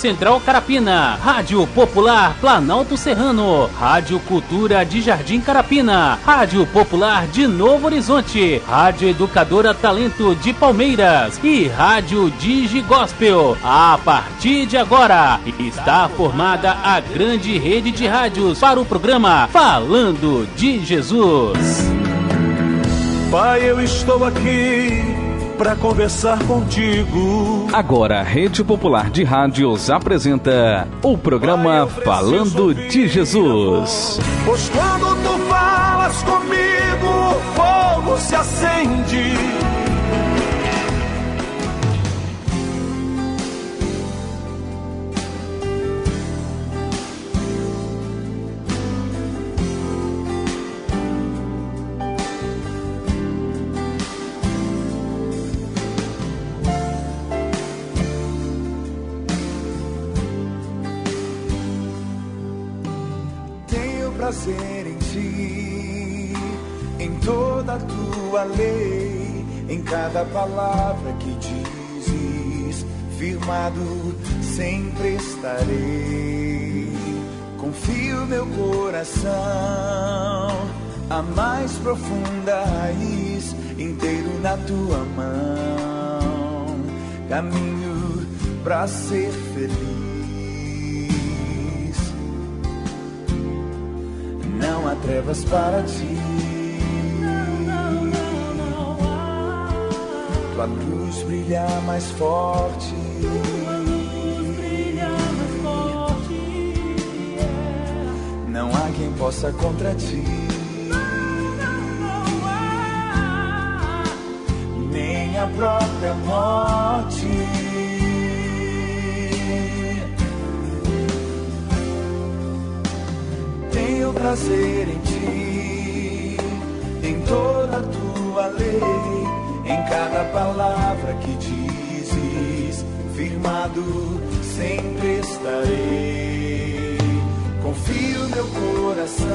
Central Carapina, Rádio Popular Planalto Serrano, Rádio Cultura de Jardim Carapina, Rádio Popular de Novo Horizonte, Rádio Educadora Talento de Palmeiras e Rádio Digi Gospel. A partir de agora, está formada a grande rede de rádios para o programa Falando de Jesus. Pai, eu estou aqui para conversar contigo. Agora a Rede Popular de Rádios apresenta o programa Falando de Jesus. Pois quando tu falas comigo, o fogo se acende. Prazer em ti, em toda a tua lei, em cada palavra que dizes, firmado sempre estarei. Confio meu coração, a mais profunda raiz, inteiro na tua mão, caminho pra ser feliz. Não há trevas para ti, tua luz brilha mais forte, não há quem possa contra ti, nem a própria morte. Tenho prazer em ti, em toda a tua lei, em cada palavra que dizes, firmado sempre estarei. Confio meu coração,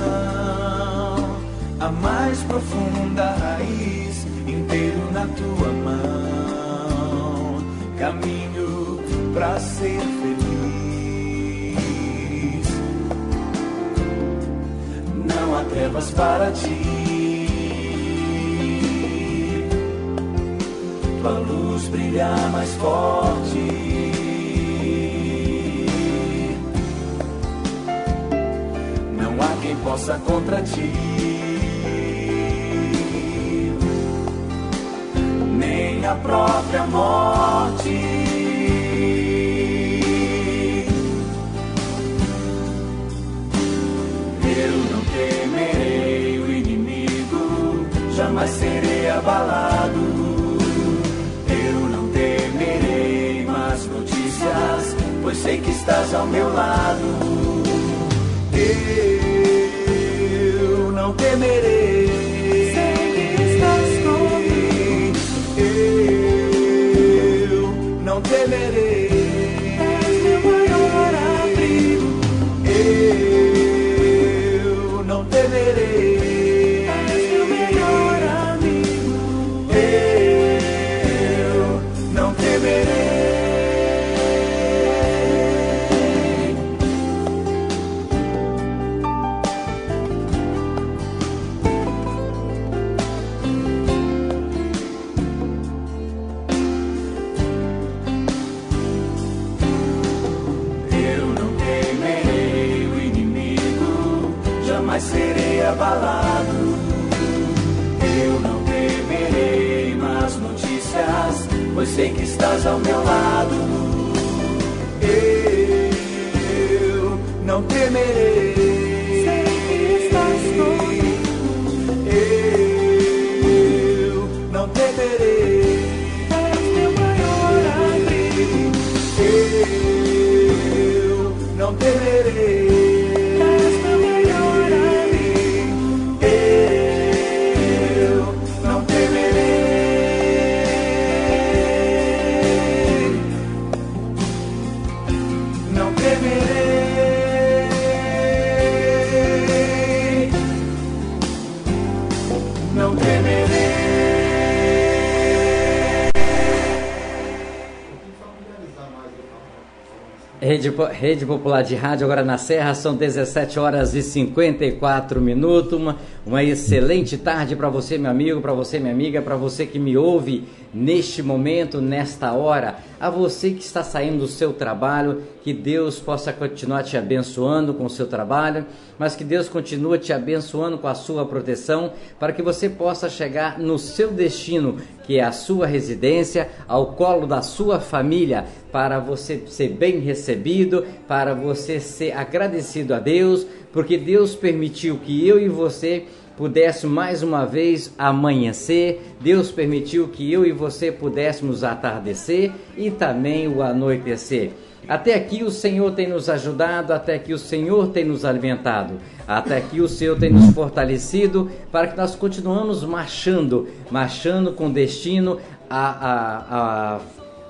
a mais profunda raiz, inteiro na tua mão, caminho pra ser feliz. Não há trevas para ti, tua luz brilha mais forte, não há quem possa contra ti, nem a própria morte. Temerei o inimigo, jamais serei abalado. Eu não temerei más notícias, pois sei que estás ao meu lado. Eu não temerei, sei que estás comigo. Eu não temerei, és meu maior abrigo. Não temerei, és meu melhor amigo. Eu não temerei. Eu não temerei o inimigo, jamais serei abalado. Eu não temerei más notícias, pois sei que estás ao meu lado. Eu não temerei, sei que estás comigo. Eu não temerei, és meu maior abrigo. Eu não temerei. Rede Popular de Rádio, agora na Serra, são 17 horas e 54 minutos. Uma excelente tarde para você, meu amigo, para você, minha amiga, para você que me ouve neste momento, nesta hora. A você que está saindo do seu trabalho, que Deus possa continuar te abençoando com o seu trabalho, mas que Deus continue te abençoando com a sua proteção, para que você possa chegar no seu destino, que é a sua residência, ao colo da sua família, para você ser bem recebido, para você ser agradecido a Deus, porque Deus permitiu que eu e você pudéssemos mais uma vez amanhecer, Deus permitiu que eu e você pudéssemos atardecer e também o anoitecer. Até aqui o Senhor tem nos ajudado, até aqui o Senhor tem nos alimentado, até aqui o Senhor tem nos fortalecido para que nós continuamos marchando com destino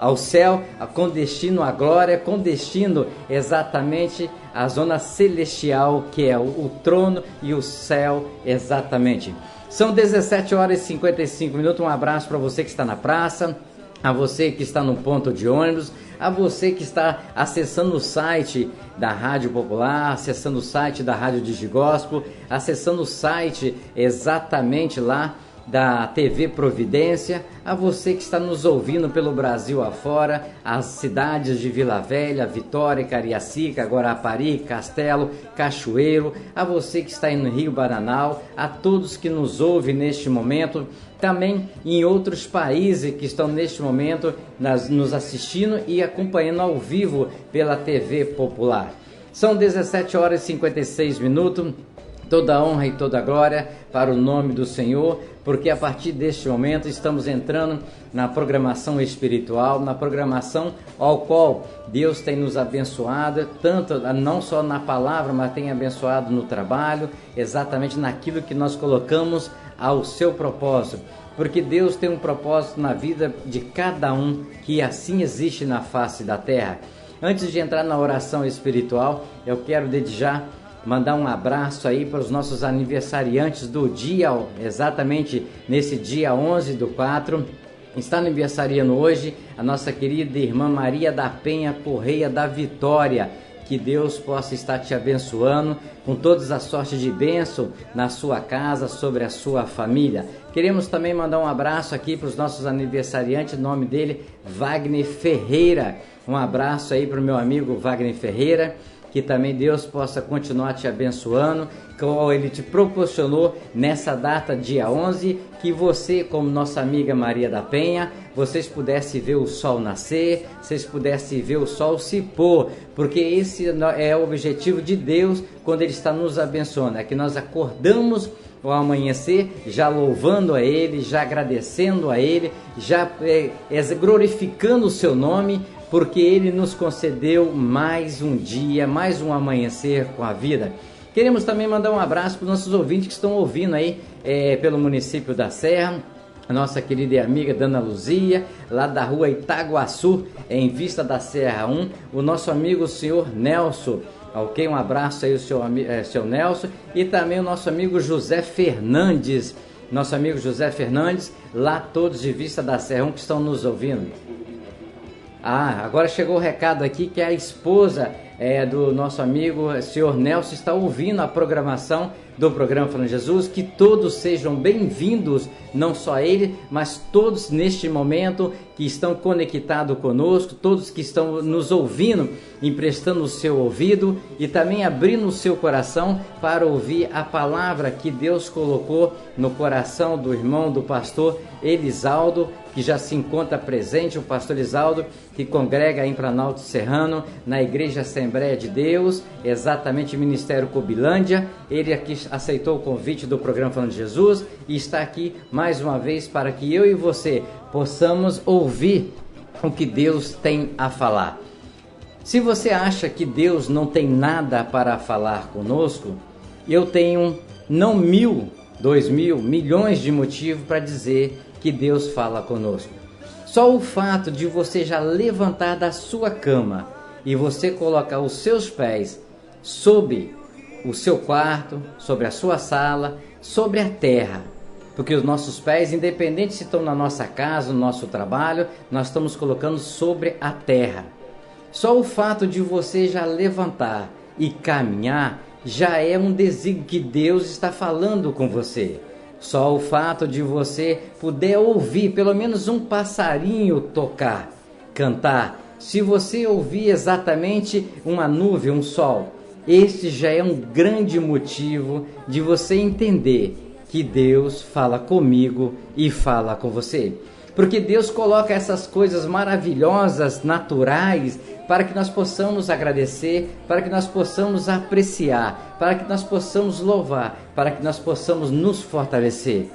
ao céu, com destino à glória, com destino exatamente à zona celestial, que é o trono e o céu exatamente. São 17 horas e 55 minutos, um abraço para você que está na praça, a você que está no ponto de ônibus, a você que está acessando o site da Rádio Popular, acessando o site da Rádio Digigospel, acessando o site exatamente lá da TV Providência, a você que está nos ouvindo pelo Brasil afora, as cidades de Vila Velha, Vitória, Cariacica, Guarapari, Castelo, Cachoeiro, a você que está aí no Rio Bananal, a todos que nos ouvem neste momento, também em outros países que estão neste momento nos assistindo e acompanhando ao vivo pela TV Popular. São 17 horas e 56 minutos. Toda a honra e toda a glória para o nome do Senhor, porque a partir deste momento estamos entrando na programação espiritual, na programação ao qual Deus tem nos abençoado, tanto não só na palavra, mas tem abençoado no trabalho, exatamente naquilo que nós colocamos ao seu propósito. Porque Deus tem um propósito na vida de cada um, que assim existe na face da terra. Antes de entrar na oração espiritual, eu quero desde já mandar um abraço aí para os nossos aniversariantes do dia, exatamente nesse dia 11/4. Está aniversariando hoje a nossa querida irmã Maria da Penha Correia da Vitória. Que Deus possa estar te abençoando com todas as sortes de bênção na sua casa, sobre a sua família. Queremos também mandar um abraço aqui para os nossos aniversariantes, o nome dele, Wagner Ferreira. Um abraço aí para o meu amigo Wagner Ferreira. Que também Deus possa continuar te abençoando, como Ele te proporcionou nessa data, dia 11, que você, como nossa amiga Maria da Penha, vocês pudessem ver o sol nascer, vocês pudessem ver o sol se pôr, porque esse é o objetivo de Deus quando Ele está nos abençoando, é que nós acordamos ao amanhecer, já louvando a Ele, já agradecendo a Ele, já glorificando o seu nome, porque Ele nos concedeu mais um dia, mais um amanhecer com a vida. Queremos também mandar um abraço para os nossos ouvintes que estão ouvindo aí pelo município da Serra, a nossa querida e amiga Dana Luzia, lá da rua Itaguaçu, em Vista da Serra 1, o nosso amigo o senhor Nelson, ok? Um abraço aí ao seu Nelson, e também o nosso amigo José Fernandes, lá todos de Vista da Serra 1 que estão nos ouvindo. Agora chegou o recado aqui que a esposa do nosso amigo, o senhor Nelson, está ouvindo a programação do programa Falando de Jesus. Que todos sejam bem-vindos, não só ele, mas todos neste momento que estão conectados conosco, todos que estão nos ouvindo, emprestando o seu ouvido e também abrindo o seu coração para ouvir a palavra que Deus colocou no coração do irmão, do pastor Elisaldo, que já se encontra presente, o pastor Elisaldo, que congrega em Planalto Serrano, na Igreja Assembleia de Deus, exatamente Ministério Cobilândia. Ele aqui aceitou o convite do programa Falando de Jesus e está aqui mais uma vez para que eu e você possamos ouvir o que Deus tem a falar. Se você acha que Deus não tem nada para falar conosco, eu tenho não 1.000, 2.000, milhões de motivos para dizer que Deus fala conosco. Só o fato de você já levantar da sua cama e você colocar os seus pés sobre o seu quarto, sobre a sua sala, sobre a terra, porque os nossos pés, independente se estão na nossa casa, no nosso trabalho, nós estamos colocando sobre a terra. Só o fato de você já levantar e caminhar já é um desígnio que Deus está falando com você. Só o fato de você poder ouvir pelo menos um passarinho tocar, cantar, se você ouvir exatamente uma nuvem, um sol, este já é um grande motivo de você entender que Deus fala comigo e fala com você. Porque Deus coloca essas coisas maravilhosas, naturais, para que nós possamos agradecer, para que nós possamos apreciar, para que nós possamos louvar, para que nós possamos nos fortalecer.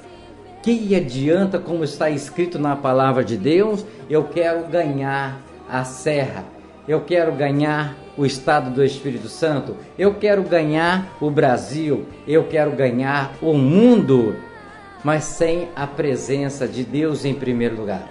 Que adianta, como está escrito na palavra de Deus, eu quero ganhar a serra, eu quero ganhar o estado do Espírito Santo, eu quero ganhar o Brasil, eu quero ganhar o mundo, mas sem a presença de Deus em primeiro lugar.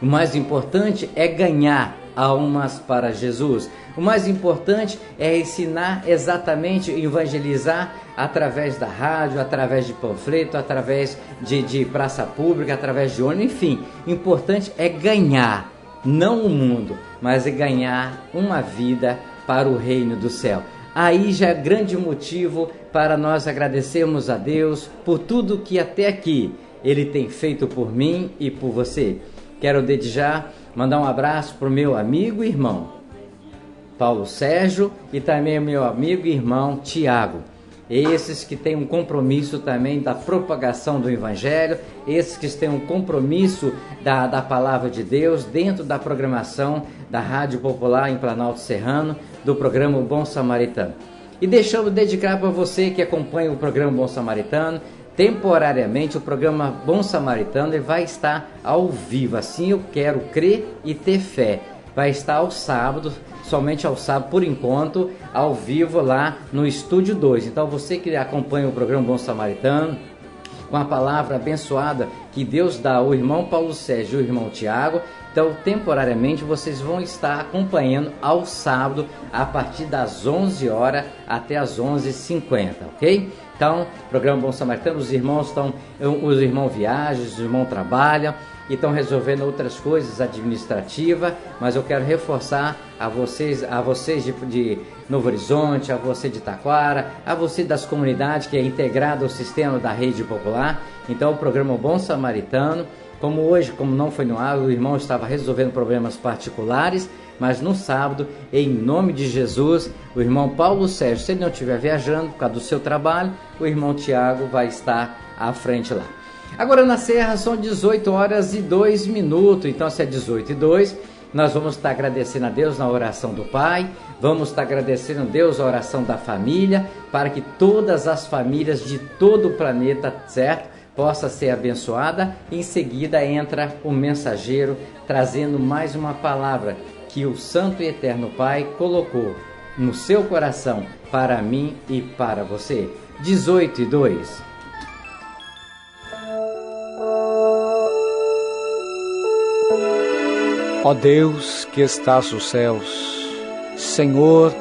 O mais importante é ganhar almas para Jesus. O mais importante é ensinar exatamente, evangelizar através da rádio, através de panfleto, através de praça pública, através de ônibus, enfim. O importante é ganhar, não o mundo, mas é ganhar uma vida para o reino do céu. Aí já é grande motivo para nós agradecermos a Deus por tudo que até aqui Ele tem feito por mim e por você. Quero desde já mandar um abraço para o meu amigo e irmão Paulo Sérgio e também o meu amigo e irmão Tiago. Esses que têm um compromisso também da propagação do Evangelho, esses que têm um compromisso da palavra de Deus dentro da programação da Rádio Popular em Planalto Serrano, do programa Bom Samaritano. E deixamos dedicar para você que acompanha o programa Bom Samaritano, temporariamente o programa Bom Samaritano ele vai estar ao vivo, assim eu quero crer e ter fé. Vai estar aos sábados, somente ao sábado, por enquanto, ao vivo lá no Estúdio 2. Então você que acompanha o programa Bom Samaritano, com a palavra abençoada que Deus dá ao irmão Paulo Sérgio e ao irmão Tiago, então temporariamente vocês vão estar acompanhando ao sábado, a partir das 11 horas até as 11h50, ok? Então, programa Bom Samaritano, os irmãos viajam, os irmãos trabalham e estão resolvendo outras coisas administrativas, mas eu quero reforçar a vocês de Novo Horizonte, a você de Taquara, a você das comunidades que é integrado ao sistema da Rede Popular. Então, o programa Bom Samaritano, como hoje, como não foi no ar, o irmão estava resolvendo problemas particulares, mas no sábado, em nome de Jesus, o irmão Paulo Sérgio, se ele não estiver viajando por causa do seu trabalho, o irmão Tiago vai estar à frente lá. Agora na Serra são 18h02, então se é 18h02, nós vamos estar agradecendo a Deus na oração do Pai, vamos estar agradecendo a Deus na oração da família, para que todas as famílias de todo o planeta, certo? Possa ser abençoada. Em seguida entra o mensageiro trazendo mais uma palavra que o Santo e Eterno Pai colocou no seu coração para mim e para você. 18h02. Ó Deus que estás nos céus, Senhor,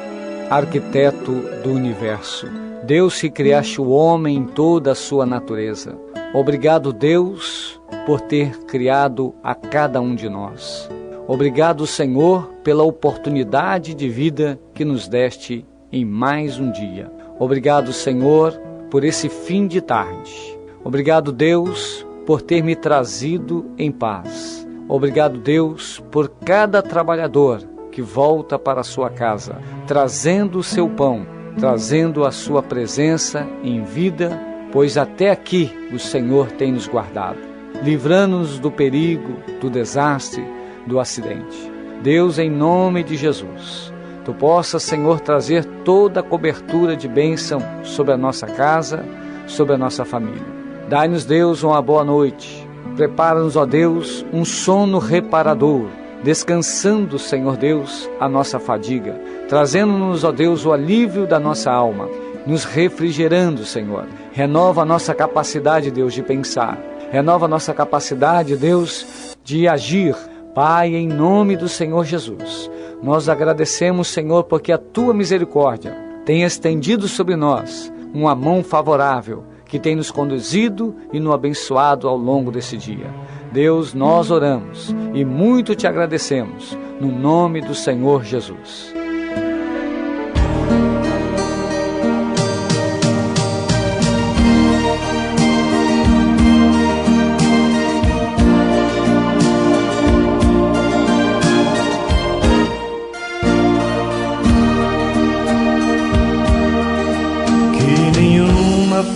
arquiteto do universo, Deus que criaste o homem em toda a sua natureza, obrigado, Deus, por ter criado a cada um de nós. Obrigado, Senhor, pela oportunidade de vida que nos deste em mais um dia. Obrigado, Senhor, por esse fim de tarde. Obrigado, Deus, por ter me trazido em paz. Obrigado, Deus, por cada trabalhador que volta para a sua casa, trazendo o seu pão, trazendo a sua presença em vida, pois até aqui o Senhor tem nos guardado, livrando-nos do perigo, do desastre, do acidente. Deus, em nome de Jesus, Tu possas, Senhor, trazer toda a cobertura de bênção sobre a nossa casa, sobre a nossa família. Dai-nos, Deus, uma boa noite. Prepara-nos, ó Deus, um sono reparador, descansando, Senhor Deus, a nossa fadiga, trazendo-nos, ó Deus, o alívio da nossa alma, nos refrigerando, Senhor. Renova a nossa capacidade, Deus, de pensar. Renova a nossa capacidade, Deus, de agir. Pai, em nome do Senhor Jesus, nós agradecemos, Senhor, porque a Tua misericórdia tem estendido sobre nós uma mão favorável, que tem nos conduzido e nos abençoado ao longo desse dia. Deus, nós oramos e muito te agradecemos, no nome do Senhor Jesus.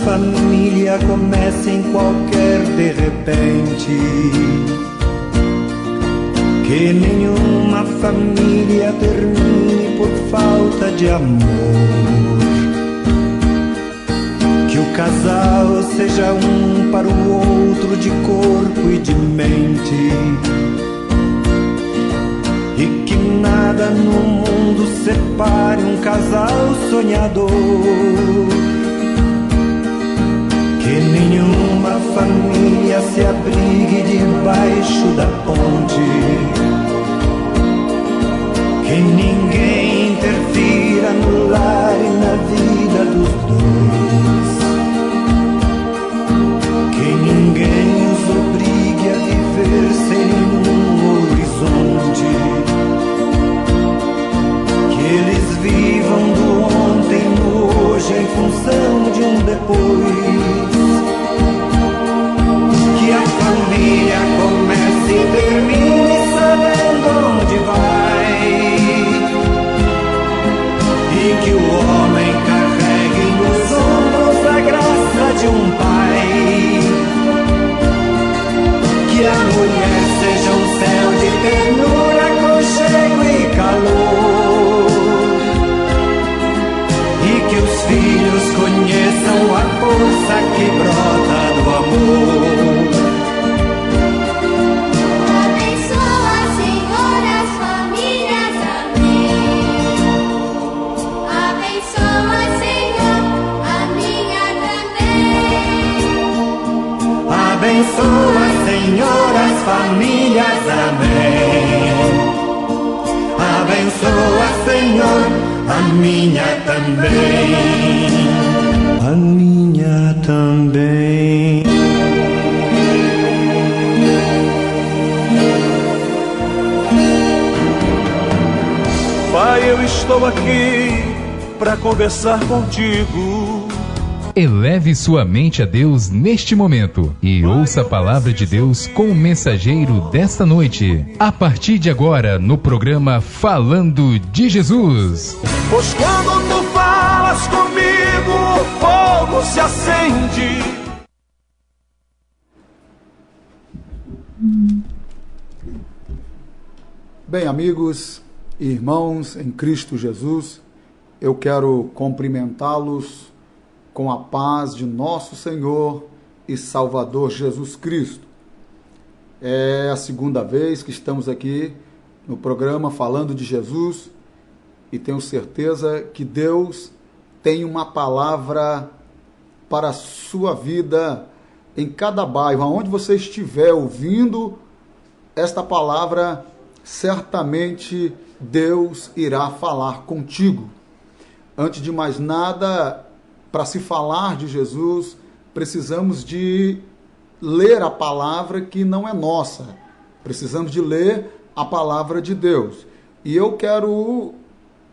Família comece em qualquer de repente, que nenhuma família termine por falta de amor, que o casal seja um para o outro de corpo e de mente, e que nada no mundo separe um casal sonhador. Que nenhuma família se abrigue debaixo da ponte, que ninguém interfira no lar e na vida dos dois, que ninguém os obrigue a viver sem nenhum horizonte, que eles vivam do ontem no hoje em função de um depois. Que a família comece e termine sabendo onde vai, e que o homem carregue nos ombros a graça de um pai, que a mulher seja um céu de ternura, aconchego e calor, e que os filhos conheçam a força que brota do amor. Abençoa, Senhor, as famílias, amém. Abençoa, Senhor, a minha também. A minha também. Pai, eu estou aqui para conversar contigo. Eleve sua mente a Deus neste momento e ouça a palavra de Deus com o mensageiro desta noite. A partir de agora, no programa Falando de Jesus. Pois quando tu falas comigo, o fogo se acende. Bem, amigos e irmãos em Cristo Jesus, eu quero cumprimentá-los com a paz de nosso Senhor e Salvador Jesus Cristo. É a segunda vez que estamos aqui no programa Falando de Jesus e tenho certeza que Deus tem uma palavra para a sua vida em cada bairro. Aonde você estiver ouvindo esta palavra, certamente Deus irá falar contigo. Antes de mais nada, para se falar de Jesus, precisamos de ler a palavra que não é nossa. Precisamos de ler a palavra de Deus. E eu quero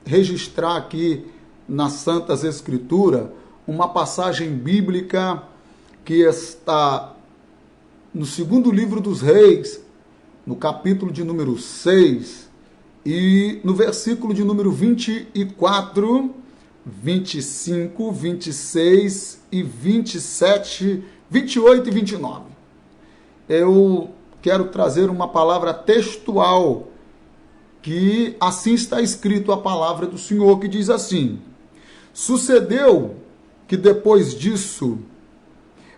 registrar aqui nas Santas Escrituras uma passagem bíblica que está no segundo livro dos Reis, no capítulo de número 6, e no versículo de número 24, 25, 26 e 27, 28 e 29. Eu quero trazer uma palavra textual, que assim está escrito a palavra do Senhor, que diz assim: sucedeu que depois disso,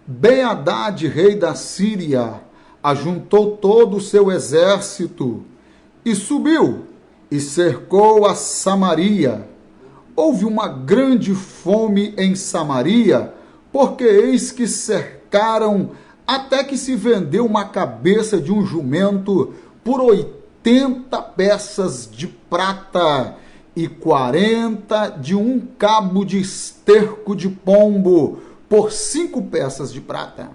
Ben-Hadad, rei da Síria, ajuntou todo o seu exército e subiu e cercou a Samaria. Houve uma grande fome em Samaria, porque eis que cercaram até que se vendeu uma cabeça de um jumento por 80 peças de prata e 40 de um cabo de esterco de pombo por 5 peças de prata.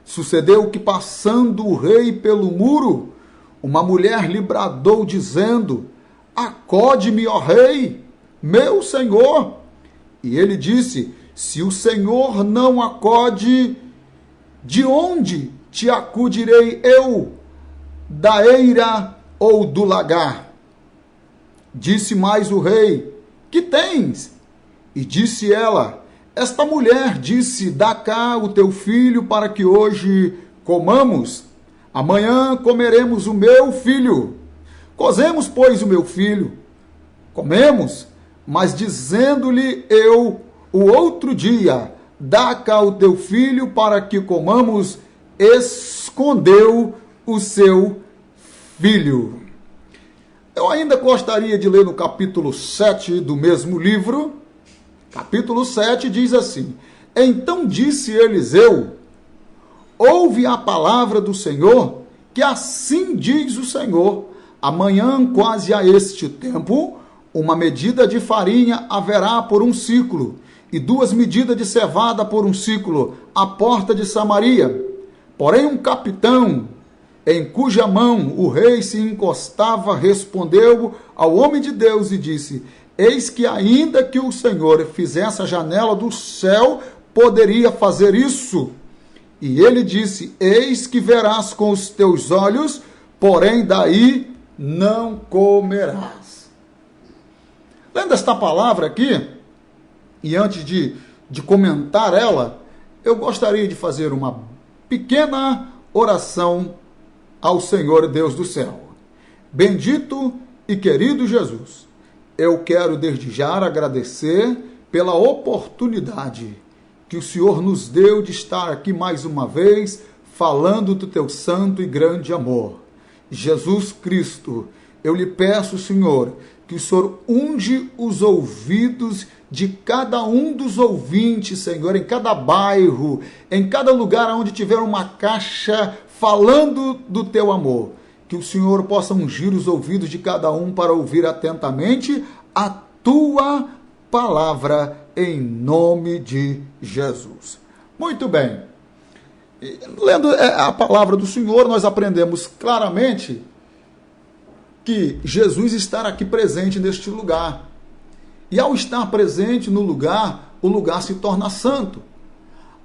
Sucedeu que, passando o rei pelo muro, uma mulher lhe bradou, dizendo: acode-me, ó rei, meu senhor. E ele disse: se o senhor não acode, de onde te acudirei eu? Da eira ou do lagar? Disse mais o rei: que tens? E disse ela: esta mulher disse: dá cá o teu filho para que hoje comamos. Amanhã comeremos o meu filho. Cozemos, pois, o meu filho. Comemos, mas dizendo-lhe eu o outro dia: dá cá o teu filho para que comamos, escondeu o seu filho. Eu ainda gostaria de ler no capítulo 7 do mesmo livro. Capítulo 7 diz assim: então disse Eliseu: ouve a palavra do Senhor, que assim diz o Senhor: amanhã, quase a este tempo, uma medida de farinha haverá por um ciclo, e 2 medidas de cevada por um ciclo, à porta de Samaria. Porém um capitão, em cuja mão o rei se encostava, respondeu ao homem de Deus e disse: eis que ainda que o Senhor fizesse a janela do céu, poderia fazer isso. E ele disse: eis que verás com os teus olhos, porém daí não comerás. Lendo esta palavra aqui, e antes de comentar ela, eu gostaria de fazer uma pequena oração ao Senhor Deus do céu. Bendito e querido Jesus, eu quero desde já agradecer pela oportunidade que o Senhor nos deu de estar aqui mais uma vez, falando do teu santo e grande amor. Jesus Cristo, eu lhe peço, Senhor, que o Senhor unge os ouvidos de cada um dos ouvintes, Senhor, em cada bairro, em cada lugar onde tiver uma caixa falando do teu amor. Que o Senhor possa ungir os ouvidos de cada um para ouvir atentamente a tua palavra, em nome de Jesus. Muito bem. Lendo a palavra do Senhor, nós aprendemos claramente que Jesus está aqui presente neste lugar. E ao estar presente no lugar, o lugar se torna santo.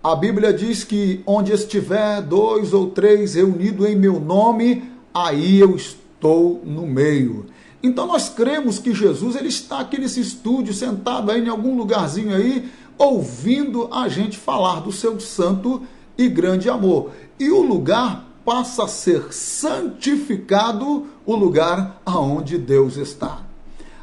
A Bíblia diz que onde estiver 2 ou 3 reunidos em meu nome, aí eu estou no meio. Então nós cremos que Jesus ele está aqui nesse estúdio, sentado aí em algum lugarzinho aí, ouvindo a gente falar do seu santo e grande amor. E o lugar passa a ser santificado, o lugar aonde Deus está.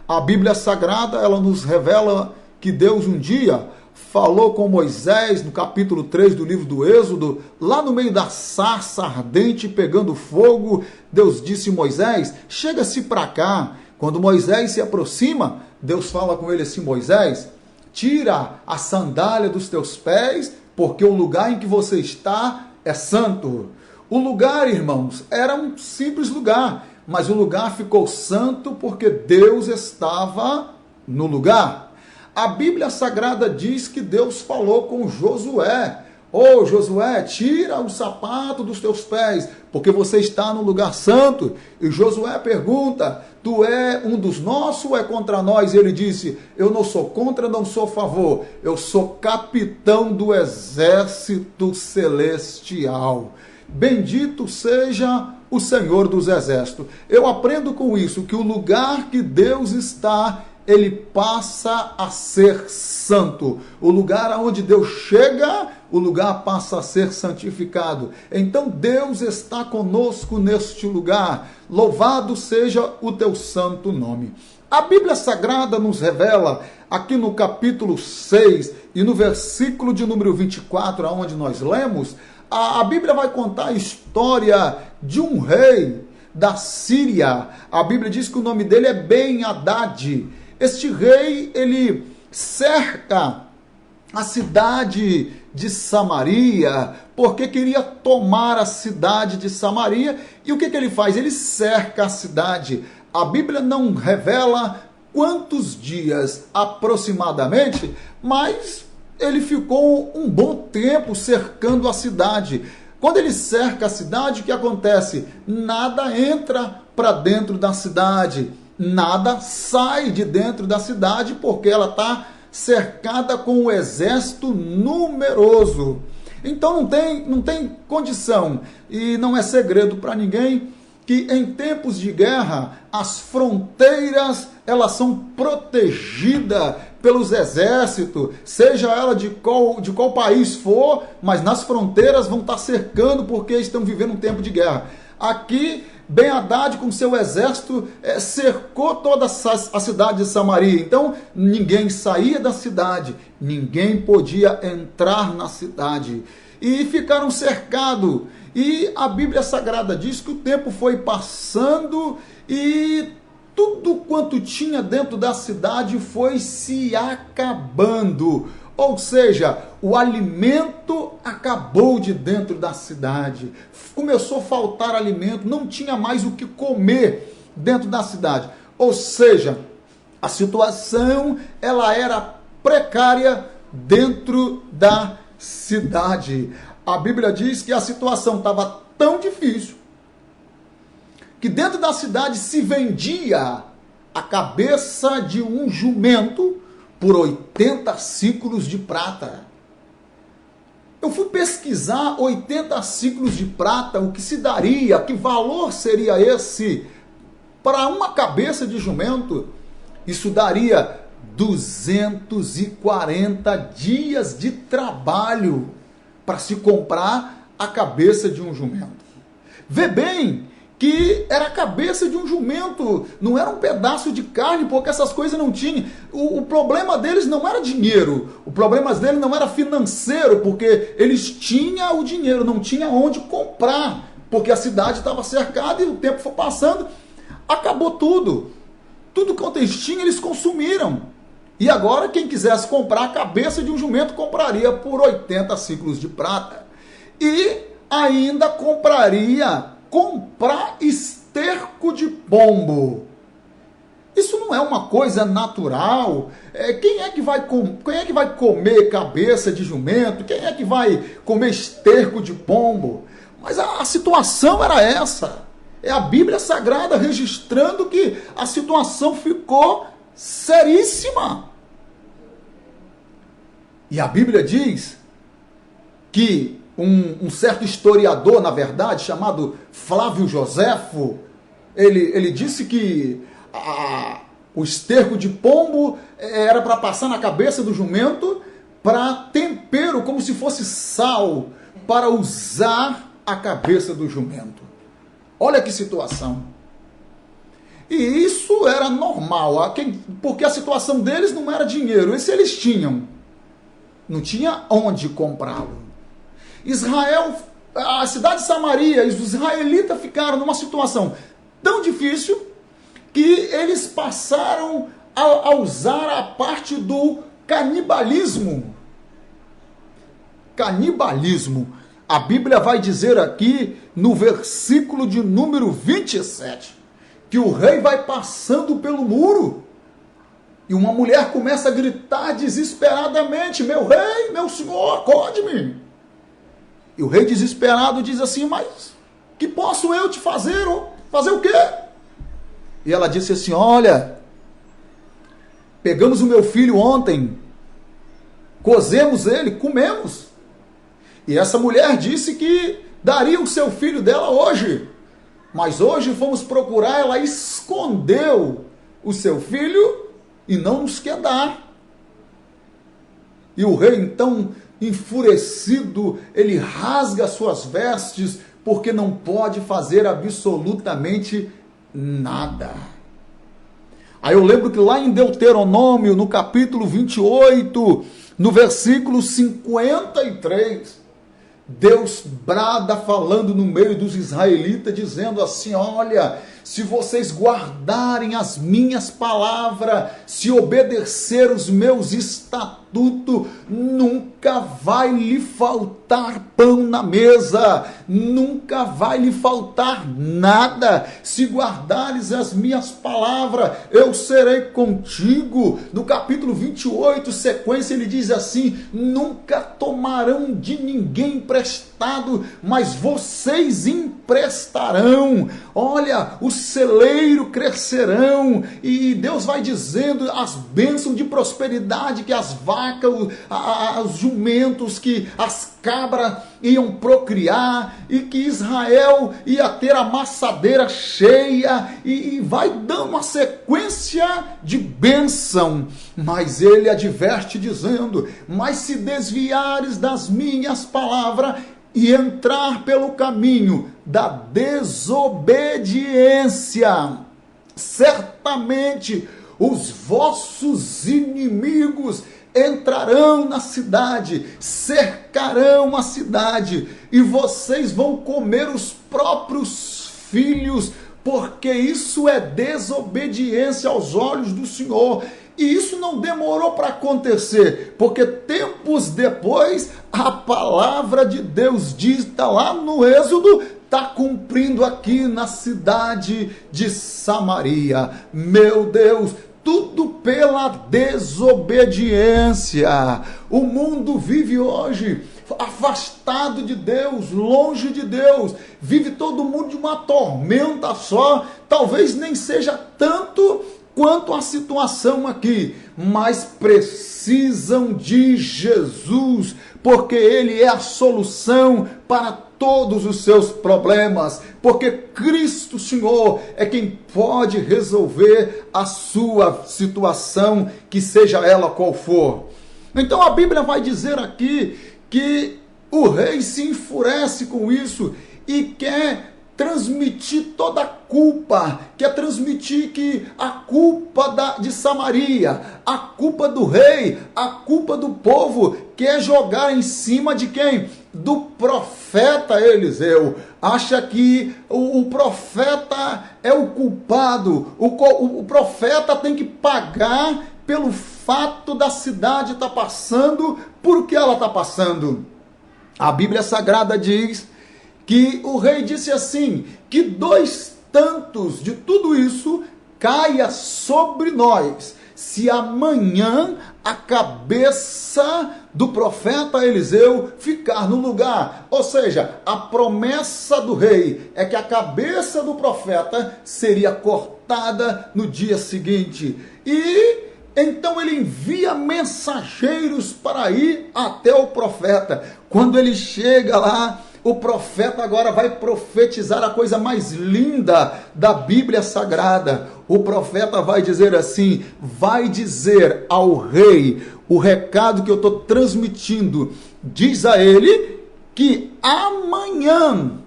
A Bíblia Sagrada, ela nos revela que Deus um dia falou com Moisés, no capítulo 3 do livro do Êxodo, lá no meio da sarça ardente, pegando fogo. Deus disse: Moisés, chega-se para cá. Quando Moisés se aproxima, Deus fala com ele assim: Moisés, tira a sandália dos teus pés, porque o lugar em que você está é santo. O lugar, irmãos, era um simples lugar, mas o lugar ficou santo porque Deus estava no lugar. A Bíblia Sagrada diz que Deus falou com Josué: ô Josué, tira o sapato dos teus pés, porque você está no lugar santo. E Josué pergunta: tu é um dos nossos ou é contra nós? E ele disse: eu não sou contra, não sou a favor, eu sou capitão do exército celestial. Bendito seja o Senhor dos exércitos. Eu aprendo com isso que o lugar que Deus está, ele passa a ser santo. O lugar aonde Deus chega, o lugar passa a ser santificado. Então Deus está conosco neste lugar. Louvado seja o teu santo nome. A Bíblia Sagrada nos revela, aqui no capítulo 6 e no versículo de número 24, aonde nós lemos, a Bíblia vai contar a história de um rei da Síria. A Bíblia diz que o nome dele é Ben-Hadad. Este rei, ele cerca a cidade de Samaria, porque queria tomar a cidade de Samaria. E o que ele faz? Ele cerca a cidade. A Bíblia não revela quantos dias aproximadamente, mas ele ficou um bom tempo cercando a cidade. Quando ele cerca a cidade, o que acontece? Nada entra para dentro da cidade, nada sai de dentro da cidade, porque ela está cercada com um exército numeroso. Então não tem condição, e não é segredo para ninguém, que em tempos de guerra, as fronteiras, elas são protegidas pelos exércitos, seja ela de qual país for, mas nas fronteiras vão estar cercando, porque estão vivendo um tempo de guerra. Aqui, Ben-Hadad, com seu exército, cercou toda a cidade de Samaria. Então, ninguém saía da cidade, ninguém podia entrar na cidade. E ficaram cercados. E a Bíblia Sagrada diz que o tempo foi passando e tudo quanto tinha dentro da cidade foi se acabando. Ou seja, o alimento acabou de dentro da cidade. Começou a faltar alimento, não tinha mais o que comer dentro da cidade. Ou seja, a situação ela era precária dentro da cidade. A Bíblia diz que a situação estava tão difícil que dentro da cidade se vendia a cabeça de um jumento por 80 ciclos de prata. Eu fui pesquisar 80 ciclos de prata, o que se daria, que valor seria esse para uma cabeça de jumento. Isso daria 240 dias de trabalho para se comprar a cabeça de um jumento. Vê bem que era a cabeça de um jumento, não era um pedaço de carne, porque essas coisas não tinham. O problema deles não era dinheiro, o problema deles não era financeiro, porque eles tinham o dinheiro, não tinha onde comprar, porque a cidade estava cercada e o tempo foi passando, acabou tudo. Tudo quanto eles tinham, eles consumiram. E agora, quem quisesse comprar a cabeça de um jumento, compraria por 80 ciclos de prata. E ainda comprar esterco de pombo. Isso não é uma coisa natural. Quem é que vai comer cabeça de jumento? Quem é que vai comer esterco de pombo? Mas a situação era essa. É a Bíblia Sagrada registrando que a situação ficou seríssima. E a Bíblia diz que um certo historiador, na verdade, chamado Flávio Joséfo, ele disse que o esterco de pombo era para passar na cabeça do jumento para tempero, como se fosse sal, para usar a cabeça do jumento. Olha que situação. E isso era normal, porque a situação deles não era dinheiro, esse eles tinham. Não tinha onde comprá-lo. Israel, a cidade de Samaria, os israelitas ficaram numa situação tão difícil que eles passaram a usar a parte do canibalismo. Canibalismo. A Bíblia vai dizer aqui, no versículo de número 27, que o rei vai passando pelo muro e uma mulher começa a gritar desesperadamente: meu rei, meu senhor, acorde-me. E o rei desesperado diz assim: mas que posso eu te fazer? Fazer o quê? E ela disse assim: olha, pegamos o meu filho ontem, cozemos ele, comemos. E essa mulher disse que daria o seu filho dela hoje. Mas hoje fomos procurar, ela escondeu o seu filho e não nos quer dar. E o rei, então, enfurecido, ele rasga suas vestes, porque não pode fazer absolutamente nada. Aí eu lembro que lá em Deuteronômio, no capítulo 28, no versículo 53, Deus brada falando no meio dos israelitas, dizendo assim: olha, se vocês guardarem as minhas palavras, se obedecer os meus estatutos, nunca vai lhe faltar pão na mesa, nunca vai lhe faltar nada. Se guardares as minhas palavras, eu serei contigo. No capítulo 28, sequência, ele diz assim: nunca tomarão de ninguém emprestado, mas vocês emprestarão. Olha, o celeiro crescerão, e Deus vai dizendo as bênçãos de prosperidade que as vacas, os jumentos, que as cabras iam procriar, e que Israel ia ter a maçadeira cheia, e vai dando uma sequência de bênção. Mas ele adverte dizendo: mas se desviares das minhas palavras e entrar pelo caminho da desobediência, certamente os vossos inimigos entrarão na cidade, cercarão a cidade, e vocês vão comer os próprios filhos, porque isso é desobediência aos olhos do Senhor. E isso não demorou para acontecer, porque tempos depois a palavra de Deus dita lá no Êxodo está cumprindo aqui na cidade de Samaria. Meu Deus, tudo pela desobediência. O mundo vive hoje afastado de Deus, longe de Deus. Vive todo mundo de uma tormenta só. Talvez nem seja tanto quanto a situação aqui, mas precisam de Jesus, porque Ele é a solução para todos os seus problemas, porque Cristo Senhor é quem pode resolver a sua situação, que seja ela qual for. Então a Bíblia vai dizer aqui que o rei se enfurece com isso e quer transmitir toda a culpa, quer transmitir que a culpa de Samaria, a culpa do rei, a culpa do povo, quer jogar em cima de quem? Do profeta Eliseu. Acha que o profeta é o culpado, o profeta tem que pagar pelo fato da cidade estar passando, por que ela está passando. A Bíblia Sagrada diz que o rei disse assim, que 2 tantos de tudo isso caia sobre nós, se amanhã a cabeça do profeta Eliseu ficar no lugar. Ou seja, a promessa do rei é que a cabeça do profeta seria cortada no dia seguinte. E então ele envia mensageiros para ir até o profeta. Quando ele chega lá, o profeta agora vai profetizar a coisa mais linda da Bíblia Sagrada. O profeta vai dizer assim, vai dizer ao rei o recado que eu estou transmitindo. Diz a ele que amanhã,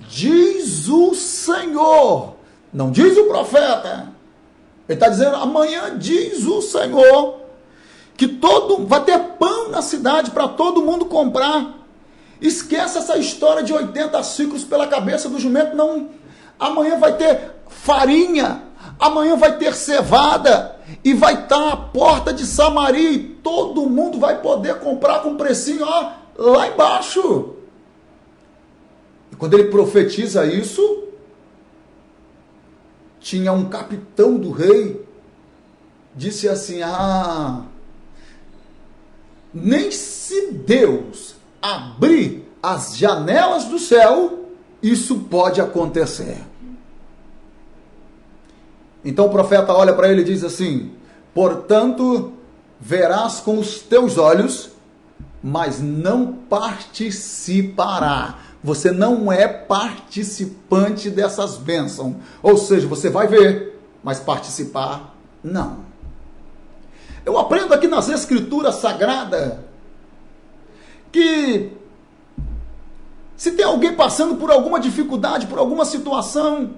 diz o Senhor, não diz o profeta, ele está dizendo amanhã, diz o Senhor, que vai ter pão na cidade para todo mundo comprar. Esquece essa história de 80 ciclos pela cabeça do jumento, não. Amanhã vai ter farinha, amanhã vai ter cevada, e vai estar à porta de Samaria, e todo mundo vai poder comprar com precinho, ó, lá embaixo. E quando ele profetiza isso, tinha um capitão do rei, disse assim, nem se Deus abrir as janelas do céu, isso pode acontecer. Então o profeta olha para ele e diz assim, portanto, verás com os teus olhos, mas não participará. Você não é participante dessas bênçãos. Ou seja, você vai ver, mas participar, não. Eu aprendo aqui nas Escrituras Sagradas que se tem alguém passando por alguma dificuldade, por alguma situação,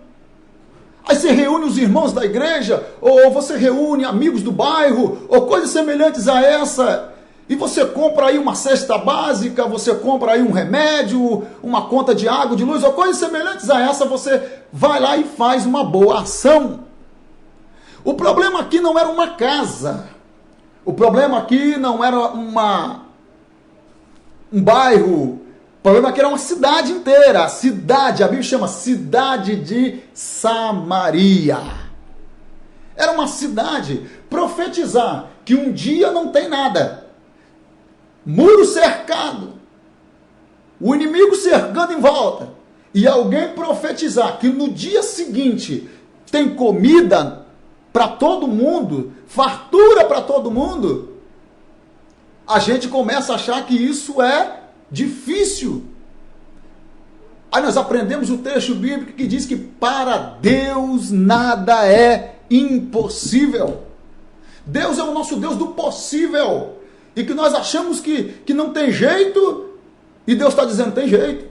aí você reúne os irmãos da igreja, ou você reúne amigos do bairro, ou coisas semelhantes a essa, e você compra aí uma cesta básica, você compra aí um remédio, uma conta de água, de luz, ou coisas semelhantes a essa, você vai lá e faz uma boa ação. O problema aqui não era uma casa, o problema aqui não era um bairro, o problema aqui era uma cidade inteira, a Bíblia chama cidade de Samaria. Era uma cidade, profetizar que um dia não tem nada, muro cercado, o inimigo cercando em volta, e alguém profetizar que no dia seguinte tem comida para todo mundo, fartura para todo mundo, a gente começa a achar que isso é difícil. Aí nós aprendemos o texto bíblico que diz que para Deus nada é impossível. Deus é o nosso Deus do possível. E que nós achamos que não tem jeito, e Deus está dizendo, tem jeito.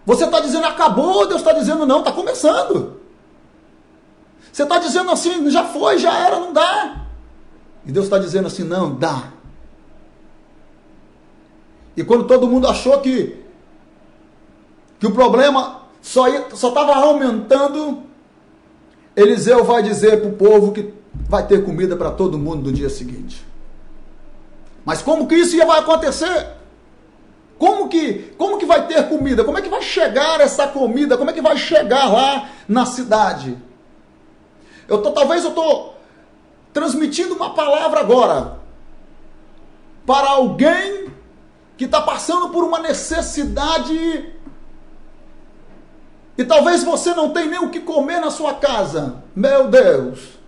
Você está dizendo, acabou, Deus está dizendo, não, está começando. Você está dizendo assim, já foi, já era, não dá. E Deus está dizendo assim, não, dá. E quando todo mundo achou que o problema só estava aumentando, Eliseu vai dizer para o povo que vai ter comida para todo mundo no dia seguinte. Mas como que isso vai acontecer? Como que vai ter comida? Como é que vai chegar essa comida? Como é que vai chegar lá na cidade? Talvez eu estou transmitindo uma palavra agora para alguém que está passando por uma necessidade e talvez você não tenha nem o que comer na sua casa. Meu Deus!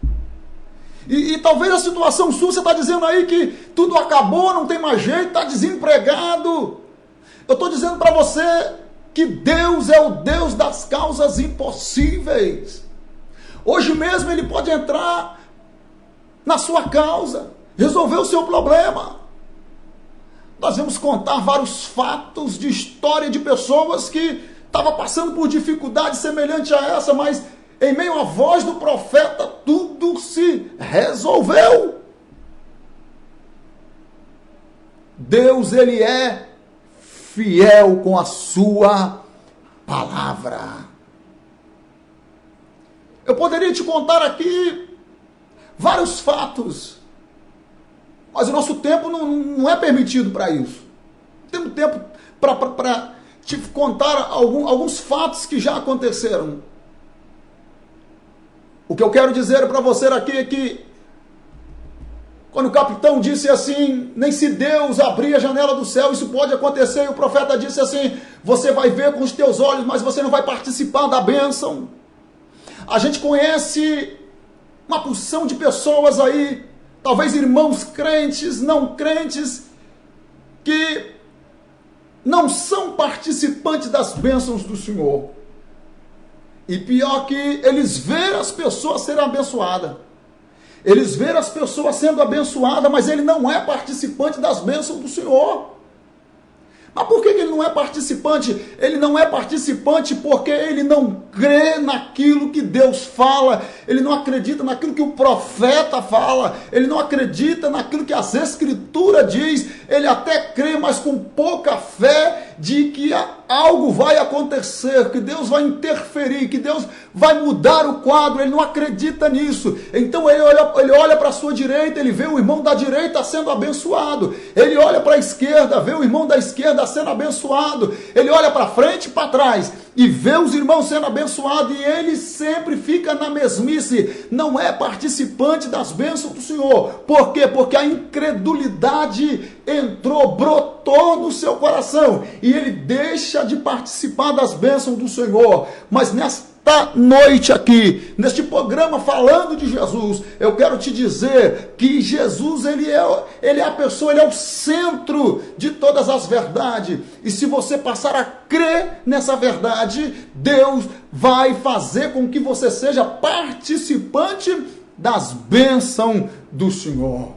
E talvez a situação sua, você está dizendo aí que tudo acabou, não tem mais jeito, está desempregado. Eu estou dizendo para você que Deus é o Deus das causas impossíveis. Hoje mesmo Ele pode entrar na sua causa, resolver o seu problema. Nós vamos contar vários fatos de história de pessoas que estavam passando por dificuldade semelhante a essa, mas em meio à voz do profeta, tudo se resolveu. Deus, Ele é fiel com a sua palavra. Eu poderia te contar aqui vários fatos, mas o nosso tempo não é permitido para isso. Temos tempo para te contar alguns fatos que já aconteceram. O que eu quero dizer para você aqui é que quando o capitão disse assim, nem se Deus abrir a janela do céu, isso pode acontecer, e o profeta disse assim, você vai ver com os teus olhos, mas você não vai participar da bênção. A gente conhece uma porção de pessoas aí, talvez irmãos crentes, não crentes, que não são participantes das bênçãos do Senhor. E pior que eles veem as pessoas serem abençoadas. Eles veem as pessoas sendo abençoadas, mas ele não é participante das bênçãos do Senhor. Mas por que ele não é participante? Ele não é participante porque ele não crê naquilo que Deus fala, ele não acredita naquilo que o profeta fala, ele não acredita naquilo que as Escrituras diz, ele até crê, mas com pouca fé de que algo vai acontecer, que Deus vai interferir, que Deus vai mudar o quadro, ele não acredita nisso. Então ele olha para a sua direita, ele vê o irmão da direita sendo abençoado, ele olha para a esquerda, vê o irmão da esquerda sendo abençoado, ele olha para frente e para trás e vê os irmãos sendo abençoados, e ele sempre fica na mesmice, não é participante das bênçãos do Senhor. Por quê? Porque a incredulidade brotou no seu coração, e ele deixa de participar das bênçãos do Senhor. Mas nesta noite aqui, neste programa falando de Jesus, eu quero te dizer que Jesus, ele é a pessoa, ele é o centro de todas as verdades, e se você passar a crer nessa verdade, Deus vai fazer com que você seja participante das bênçãos do Senhor.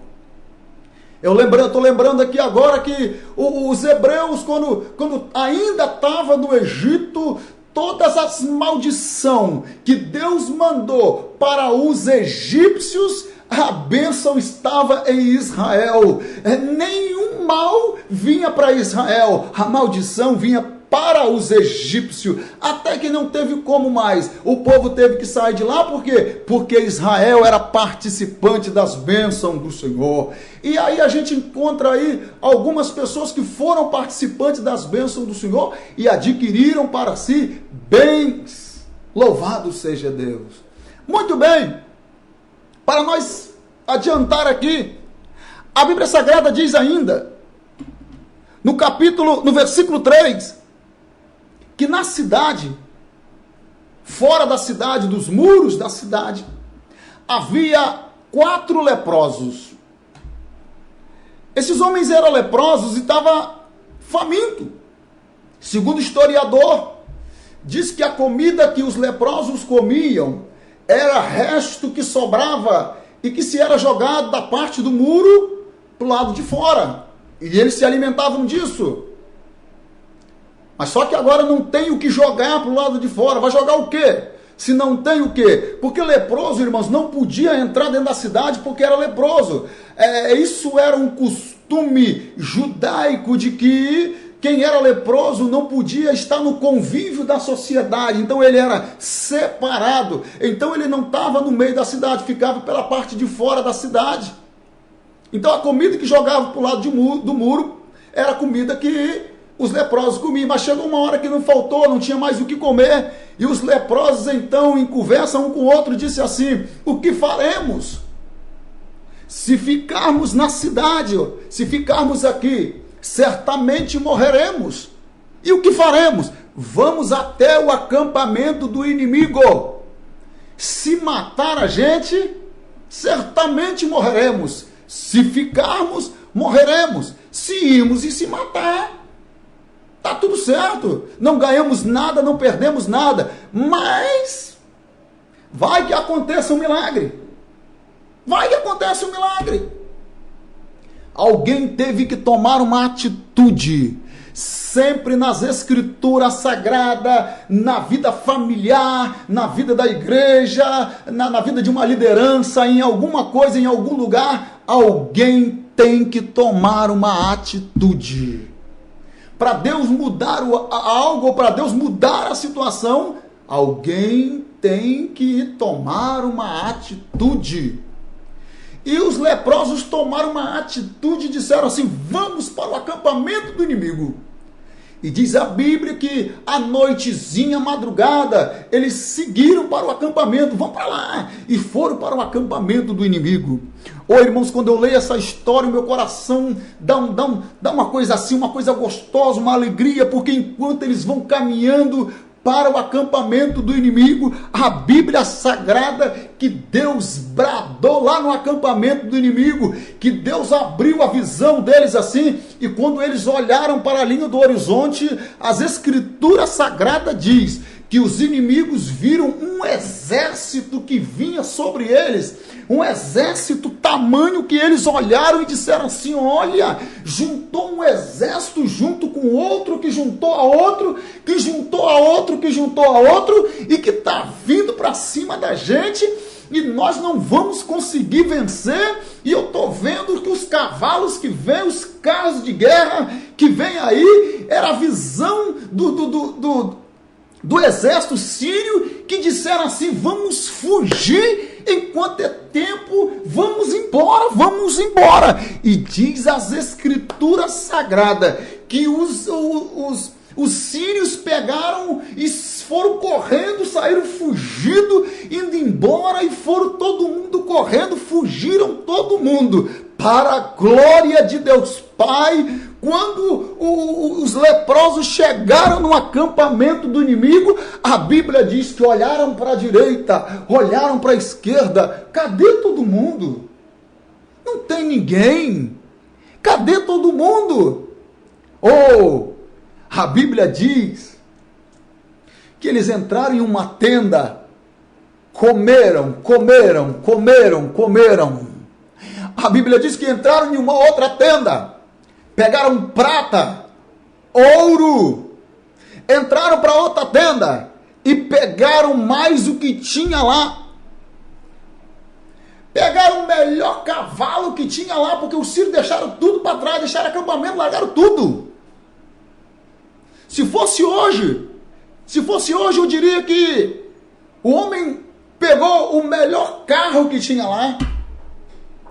Eu estou lembrando aqui agora que os hebreus, quando ainda estavam no Egito, todas as maldições que Deus mandou para os egípcios, A bênção estava em Israel. Nenhum mal vinha para Israel. A maldição vinha para os egípcios, até que não teve como mais. O povo teve que sair de lá, por quê? Porque Israel era participante das bênçãos do Senhor. E aí a gente encontra aí algumas pessoas que foram participantes das bênçãos do Senhor e adquiriram para si bens. Louvado seja Deus. Muito bem, para nós adiantar aqui, a Bíblia Sagrada diz ainda, no versículo 3, que na cidade, fora da cidade, dos muros da cidade, havia 4 leprosos. Esses homens eram leprosos e estavam famintos. Segundo o historiador, diz que a comida que os leprosos comiam era resto que sobrava e que se era jogado da parte do muro para o lado de fora. E eles se alimentavam disso. Mas só que agora não tem o que jogar para o lado de fora. Vai jogar o quê? Se não tem o quê? Porque leproso, irmãos, não podia entrar dentro da cidade porque era leproso. Isso era um costume judaico de que quem era leproso não podia estar no convívio da sociedade. Então ele era separado. Então ele não estava no meio da cidade, ficava pela parte de fora da cidade. Então a comida que jogava para o lado do muro era a comida que os leprosos comiam, mas chegou uma hora que não faltou, não tinha mais o que comer, e os leprosos então, em conversa um com o outro, disse assim: o que faremos? Se ficarmos na cidade, se ficarmos aqui, certamente morreremos. E o que faremos? Vamos até o acampamento do inimigo. Se matar a gente, certamente morreremos. Se ficarmos, morreremos. Se irmos e se matar, está tudo certo, não ganhamos nada, não perdemos nada, mas vai que aconteça um milagre. Vai que aconteça um milagre. Alguém teve que tomar uma atitude. Sempre nas escrituras sagradas, na vida familiar, na vida da igreja, na vida de uma liderança, em alguma coisa, em algum lugar, alguém tem que tomar uma atitude. Para Deus mudar algo, ou para Deus mudar a situação, alguém tem que tomar uma atitude. E os leprosos tomaram uma atitude e disseram assim: vamos para o acampamento do inimigo. E diz a Bíblia que à noitezinha, madrugada, eles seguiram para o acampamento, vão para lá, e foram para o acampamento do inimigo. Irmãos, quando eu leio essa história, o meu coração dá uma coisa assim, uma coisa gostosa, uma alegria, porque enquanto eles vão caminhando para o acampamento do inimigo, a Bíblia Sagrada, que Deus bradou lá no acampamento do inimigo, que Deus abriu a visão deles assim, e quando eles olharam para a linha do horizonte, as Escrituras Sagradas diz que os inimigos viram um exército que vinha sobre eles, um exército tamanho que eles olharam e disseram assim: olha, juntou um exército junto com outro, que juntou a outro, que juntou a outro, que juntou a outro, e que está vindo para cima da gente, e nós não vamos conseguir vencer. E eu estou vendo que os cavalos que vêm, os carros de guerra que vêm aí, era a visão do exército sírio, que disseram assim: vamos fugir enquanto é tempo, vamos embora, vamos embora. E diz as Escrituras Sagradas que os sírios pegaram e foram correndo, saíram fugindo, indo embora, e foram todo mundo correndo, fugiram todo mundo, para a glória de Deus Pai. Quando os leprosos chegaram no acampamento do inimigo, a Bíblia diz que olharam para a direita, olharam para a esquerda. Cadê todo mundo? Não tem ninguém. Cadê todo mundo? A Bíblia diz que eles entraram em uma tenda, comeram. A Bíblia diz que entraram em uma outra tenda, pegaram prata, ouro, entraram para outra tenda e pegaram mais o que tinha lá. Pegaram o melhor cavalo que tinha lá, porque os sírios deixaram tudo para trás, deixaram acampamento, largaram tudo. Se fosse hoje, eu diria que o homem pegou o melhor carro que tinha lá.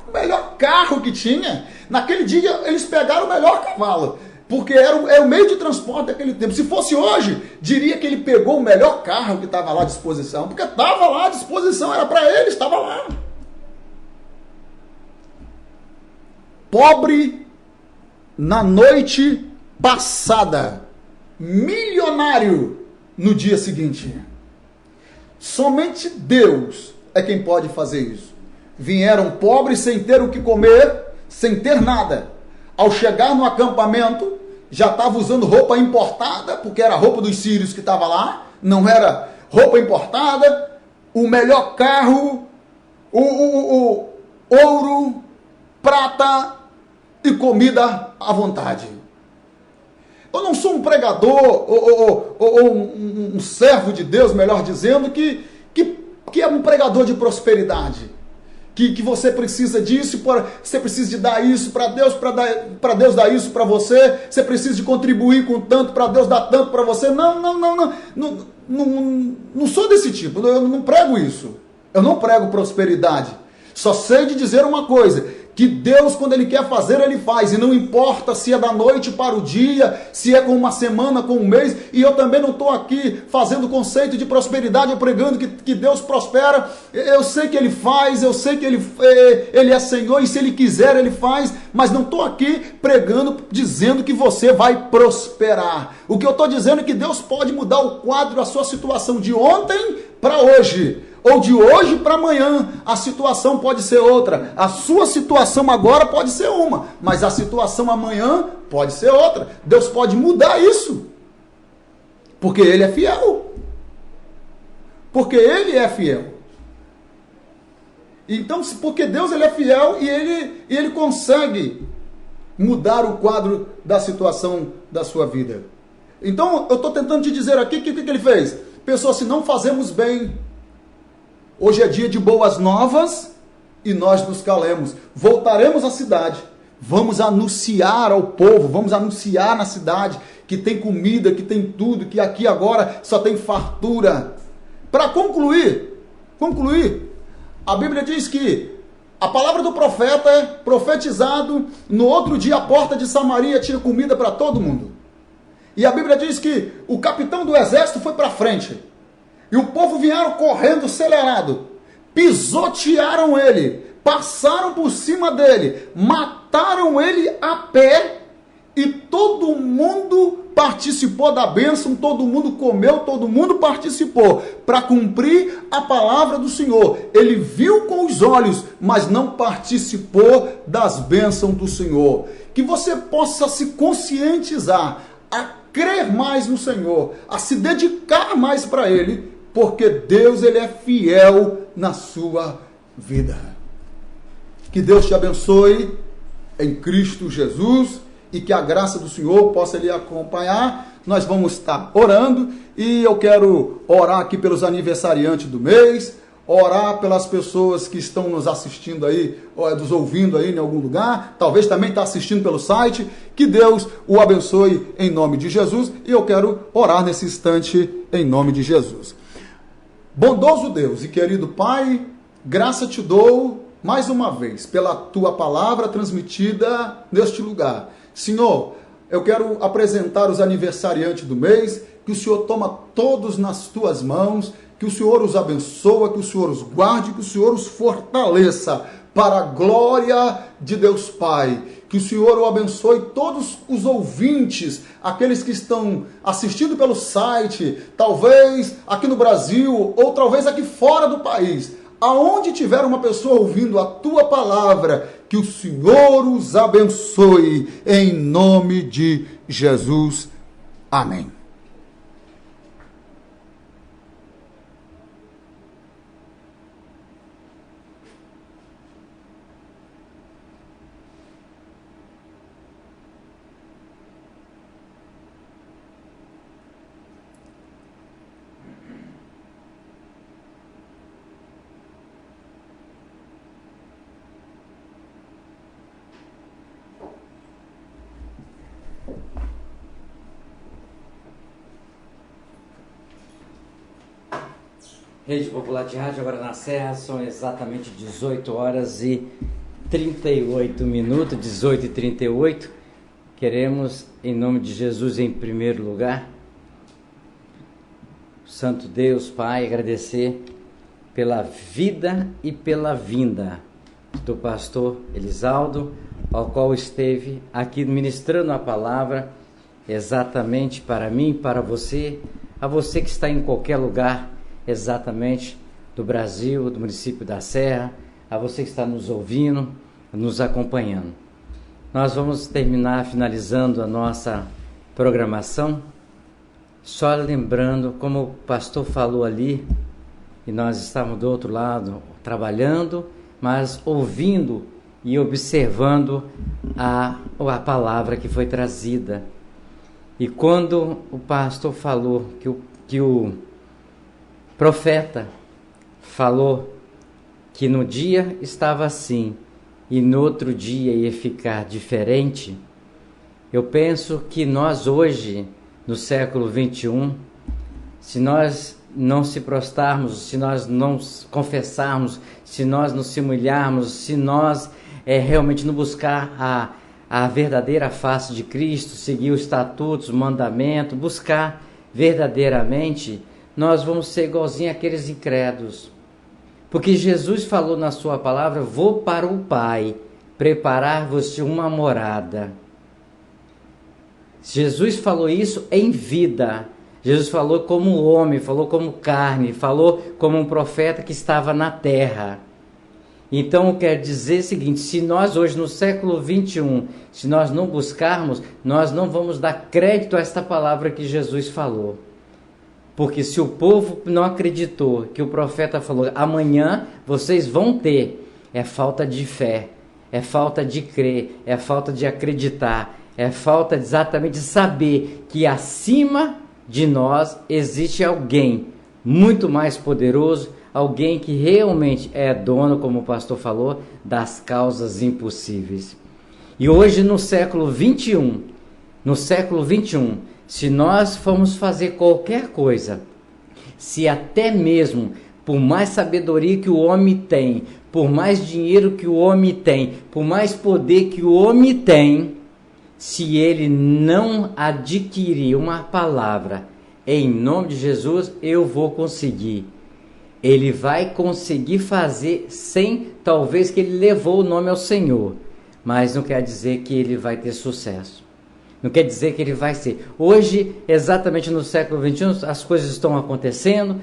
O melhor carro que tinha. Naquele dia eles pegaram o melhor cavalo, porque era o meio de transporte daquele tempo. Se fosse hoje, diria que ele pegou o melhor carro que estava lá à disposição, porque estava lá à disposição, era para ele, estava lá. Pobre na noite passada, milionário no dia seguinte. Somente Deus é quem pode fazer isso. Vieram pobres sem ter o que comer, sem ter nada. Ao chegar no acampamento, já estava usando roupa importada, porque era a roupa dos sírios que estava lá, não era roupa importada, o melhor carro, o ouro, prata e comida à vontade. Eu não sou um pregador ou um servo de Deus, melhor dizendo, que é um pregador de prosperidade. Que você precisa disso, você precisa de dar isso para Deus dar isso para você, você precisa de contribuir com tanto para Deus dar tanto para você. Não sou desse tipo, eu não prego isso. Eu não prego prosperidade. Só sei de dizer uma coisa, que Deus, quando Ele quer fazer, Ele faz, e não importa se é da noite para o dia, se é com uma semana, com um mês, e eu também não estou aqui fazendo conceito de prosperidade, eu pregando que Deus prospera. Eu sei que Ele faz, eu sei que Ele é Senhor, e se Ele quiser, Ele faz, mas não estou aqui pregando, dizendo que você vai prosperar. O que eu estou dizendo é que Deus pode mudar o quadro, a sua situação de ontem para hoje, ou de hoje para amanhã. A situação pode ser outra. A sua situação agora pode ser uma, mas a situação amanhã pode ser outra. Deus pode mudar isso, porque Ele é fiel. Porque Ele é fiel. Então, porque Deus Ele é fiel e Ele consegue mudar o quadro da situação da sua vida. Então, eu estou tentando te dizer aqui, o que Ele fez? Pensou assim, não fazemos bem. Hoje é dia de boas novas e nós nos calemos. Voltaremos à cidade. Vamos anunciar ao povo, vamos anunciar na cidade que tem comida, que tem tudo, que aqui agora só tem fartura. Para concluir, a Bíblia diz que a palavra do profeta é profetizado, no outro dia a porta de Samaria tinha comida para todo mundo. E a Bíblia diz que o capitão do exército foi para frente. E o povo vieram correndo acelerado, pisotearam ele, passaram por cima dele, mataram ele a pé, e todo mundo participou da bênção, todo mundo comeu, todo mundo participou, para cumprir a palavra do Senhor. Ele viu com os olhos, mas não participou das bênçãos do Senhor. Que você possa se conscientizar, a crer mais no Senhor, a se dedicar mais para Ele, porque Deus Ele é fiel na sua vida. Que Deus te abençoe em Cristo Jesus e que a graça do Senhor possa lhe acompanhar. Nós vamos estar orando e eu quero orar aqui pelos aniversariantes do mês, orar pelas pessoas que estão nos assistindo aí, nos ouvindo aí em algum lugar, talvez também está assistindo pelo site. Que Deus o abençoe em nome de Jesus e eu quero orar nesse instante em nome de Jesus. Bondoso Deus e querido Pai, graça te dou mais uma vez pela tua palavra transmitida neste lugar. Senhor, eu quero apresentar os aniversariantes do mês, que o Senhor toma todos nas tuas mãos, que o Senhor os abençoa, que o Senhor os guarde, que o Senhor os fortaleça para a glória de Deus Pai. Que o Senhor o abençoe todos os ouvintes, aqueles que estão assistindo pelo site, talvez aqui no Brasil ou talvez aqui fora do país. Aonde tiver uma pessoa ouvindo a tua palavra, que o Senhor os abençoe em nome de Jesus. Amém. Rede Popular de Rádio, agora na Serra, são exatamente 18 horas e 38 minutos, 18 e 38. Queremos, em nome de Jesus, em primeiro lugar, Santo Deus, Pai, agradecer pela vida e pela vinda do pastor Elisaldo, ao qual esteve aqui ministrando a palavra exatamente para mim, para você, a você que está em qualquer lugar exatamente do Brasil, do município da Serra, a você que está nos ouvindo, nos acompanhando. Nós vamos finalizando a nossa programação, só lembrando, como o pastor falou ali, e nós estávamos do outro lado trabalhando, mas ouvindo e observando a palavra que foi trazida. E quando o pastor falou que o profeta falou que no dia estava assim e no outro dia ia ficar diferente, eu penso que nós hoje, no século 21, se nós não se prostrarmos, se nós não confessarmos, se nós não se humilharmos, se nós realmente não buscar a verdadeira face de Cristo, seguir os estatutos, mandamentos, buscar verdadeiramente, nós vamos ser igualzinho àqueles incrédulos. Porque Jesus falou na sua palavra: vou para o Pai, preparar-vos uma morada. Jesus falou isso em vida. Jesus falou como homem, falou como carne, falou como um profeta que estava na terra. Então quer dizer o seguinte: se nós hoje no século 21, se nós não buscarmos, nós não vamos dar crédito a esta palavra que Jesus falou. Porque se o povo não acreditou que o profeta falou, amanhã vocês vão ter, é falta de fé, é falta de crer, é falta de acreditar, é falta exatamente de saber que acima de nós existe alguém muito mais poderoso, alguém que realmente é dono, como o pastor falou, das causas impossíveis. E hoje no século 21, se nós formos fazer qualquer coisa, se até mesmo, por mais sabedoria que o homem tem, por mais dinheiro que o homem tem, por mais poder que o homem tem, se ele não adquirir uma palavra, em nome de Jesus, eu vou conseguir. Ele vai conseguir fazer sem, talvez, que ele levou o nome ao Senhor, mas não quer dizer que ele vai ter sucesso. Não quer dizer que ele vai ser. Hoje, exatamente no século XXI, as coisas estão acontecendo,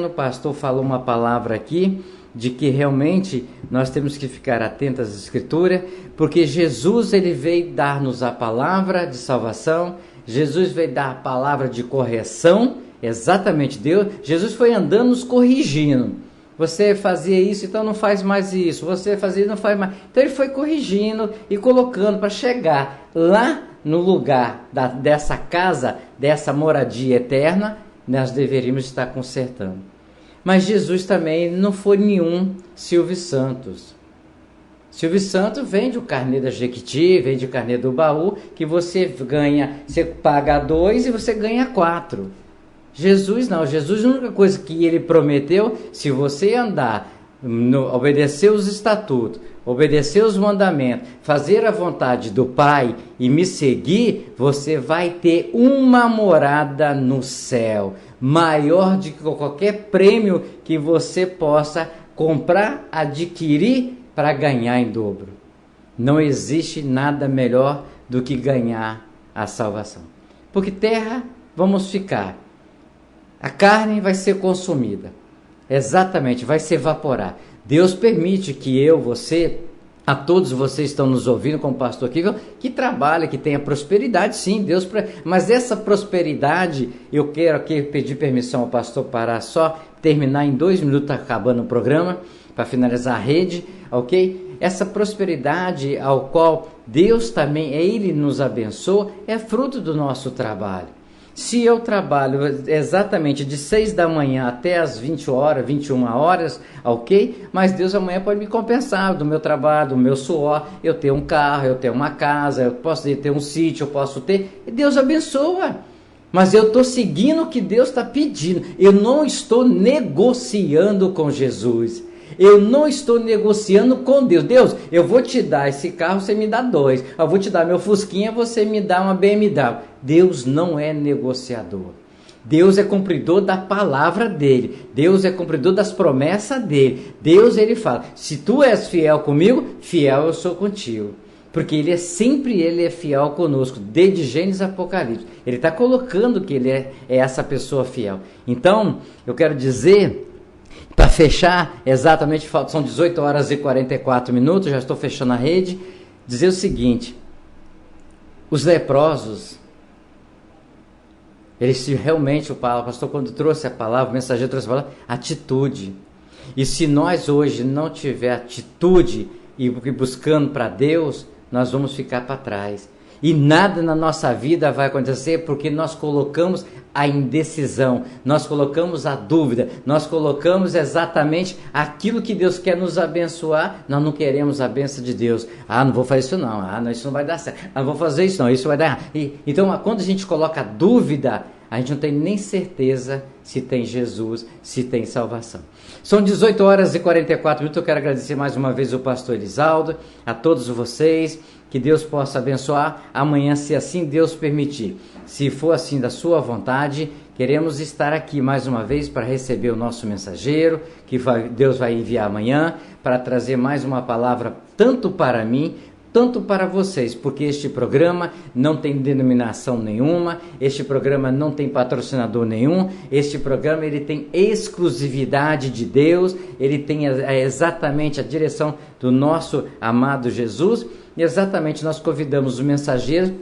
o pastor falou uma palavra aqui, de que realmente nós temos que ficar atentos às Escrituras, porque Jesus ele veio dar-nos a palavra de salvação, Jesus veio dar a palavra de correção, exatamente Deus, Jesus foi andando nos corrigindo. Você fazia isso, então não faz mais isso. Você fazia isso, não faz mais. Então ele foi corrigindo e colocando para chegar lá no lugar dessa casa, dessa moradia eterna, nós deveríamos estar consertando. Mas Jesus também não foi nenhum Silvio Santos. Silvio Santos vende o carnê da Jequiti, vende o carnê do baú, que você ganha, você paga 2 e você ganha 4. Jesus não, Jesus a única coisa que ele prometeu, se você andar, obedecer os estatutos, obedecer os mandamentos, fazer a vontade do Pai e me seguir, você vai ter uma morada no céu, maior do que qualquer prêmio que você possa comprar, adquirir para ganhar em dobro. Não existe nada melhor do que ganhar a salvação. Porque terra vamos ficar. A carne vai ser consumida. Exatamente, vai se evaporar. Deus permite que eu, você, a todos vocês que estão nos ouvindo, como pastor aqui, que trabalhe, que tenha prosperidade, sim, Deus. Mas essa prosperidade, eu quero aqui pedir permissão ao pastor para só terminar em 2 minutos, acabando o programa, para finalizar a rede, ok? Essa prosperidade ao qual Deus também, Ele nos abençoa, é fruto do nosso trabalho. Se eu trabalho exatamente de 6 da manhã até as 20 horas, 21 horas, ok? Mas Deus amanhã pode me compensar do meu trabalho, do meu suor. Eu tenho um carro, eu tenho uma casa, eu posso ter um sítio, eu posso ter. E Deus abençoa. Mas eu estou seguindo o que Deus está pedindo. Eu não estou negociando com Jesus. Eu não estou negociando com Deus. Deus, eu vou te dar esse carro, você me dá 2. Eu vou te dar meu Fusquinha, você me dá uma BMW. Deus não é negociador. Deus é cumpridor da palavra dele. Deus é cumpridor das promessas dele. Deus, ele fala, se tu és fiel comigo, fiel eu sou contigo. Porque ele é fiel conosco, desde Gênesis a Apocalipse. Ele está colocando que ele é essa pessoa fiel. Então, eu quero dizer, para fechar, exatamente, são 18 horas e 44 minutos, já estou fechando a rede, dizer o seguinte: os leprosos, eles realmente, o pastor quando trouxe a palavra, o mensageiro trouxe a palavra, atitude. E se nós hoje não tiver atitude e buscando para Deus, nós vamos ficar para trás. E nada na nossa vida vai acontecer porque nós colocamos a indecisão, nós colocamos a dúvida, nós colocamos exatamente aquilo que Deus quer nos abençoar, nós não queremos a bênção de Deus. Não vou fazer isso não, não, isso não vai dar certo, não vou fazer isso não, isso vai dar errado. Então, quando a gente coloca dúvida, a gente não tem nem certeza se tem Jesus, se tem salvação. São 18 horas e 44 minutos, eu quero agradecer mais uma vez o pastor Elisaldo, a todos vocês, que Deus possa abençoar amanhã, se assim Deus permitir. Se for assim da sua vontade, queremos estar aqui mais uma vez para receber o nosso mensageiro, que Deus vai enviar amanhã, para trazer mais uma palavra tanto para mim, tanto para vocês, porque este programa não tem denominação nenhuma, este programa não tem patrocinador nenhum, este programa ele tem exclusividade de Deus, ele tem exatamente a direção do nosso amado Jesus, e exatamente nós convidamos o mensageiro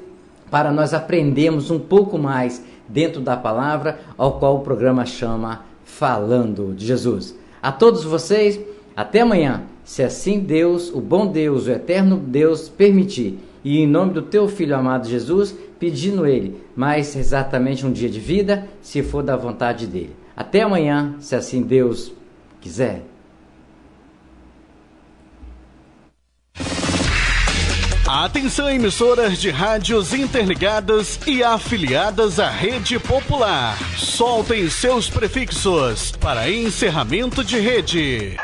para nós aprendermos um pouco mais dentro da palavra, ao qual o programa chama Falando de Jesus. A todos vocês, até amanhã, se assim Deus, o bom Deus, o eterno Deus permitir, e em nome do teu Filho amado Jesus, pedindo ele mais exatamente um dia de vida, se for da vontade dele. Até amanhã, se assim Deus quiser. Atenção, emissoras de rádios interligadas e afiliadas à Rede Popular. Soltem seus prefixos para encerramento de rede.